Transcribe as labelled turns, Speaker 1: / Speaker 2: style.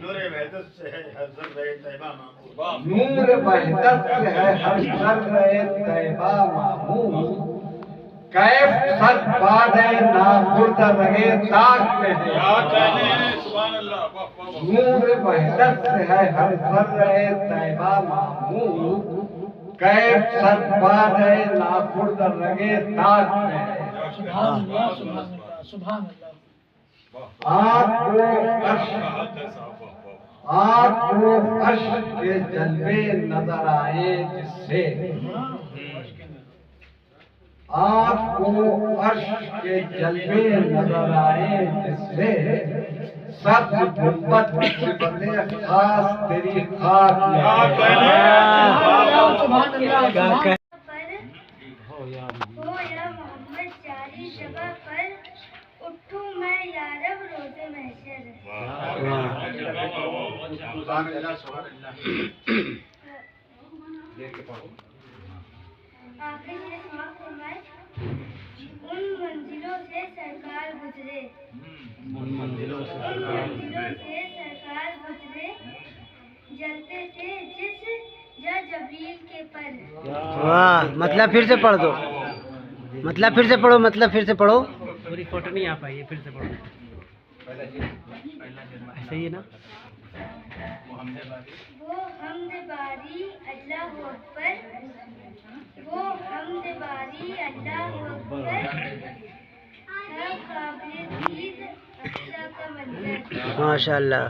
Speaker 1: نور وحدت سے ہے ہر ذرہ طیبہ معمور.
Speaker 2: نور وحدت سے ہے ہر ذرہ طیبہ معمور. کیف صد باد نافرد رہے تاک میں ہے.
Speaker 1: کیا کہنے ہیں سبحان اللہ. واہ واہ واہ.
Speaker 2: نور وحدت سے ہے ہر ذرہ طیبہ معمور. کیف صد باد نافرد رہے تاک میں ہے.
Speaker 3: سبحان اللہ سبحان اللہ سبحان اللہ.
Speaker 2: آپ کو عرش آپ کو عرش کے جلوے نظر آئے جس سے آپ کو عرش کے جلوے نظر آئے جس سے سب گنبد صفت خاص تیری خاک میں
Speaker 3: سبحان اللہ سبحان
Speaker 4: ہو یا محمد جاری جگہ پر اٹھوں میں یارب روز محشر.
Speaker 1: سبحان اللہ سبحان اللہ.
Speaker 4: آخر یہ سماعت فرمائے ان منزلوں سے سرکار گزرے جلتے تھے جس جا جبریل کے پر.
Speaker 5: واہ مطلب پھر سے پڑھ دو. مطلب پھر سے پڑھو. مطلب پھر سے پڑھو. پوری فوٹو نہیں آ پائی ہے. پھر سے پڑھو. ایسا ہی ہے نا.
Speaker 4: وہ حمد باری اللہ اکبر. وہ حمد باری اللہ اکبر. سب قابل دید اقصا کا منظر.
Speaker 5: ماشاء اللہ.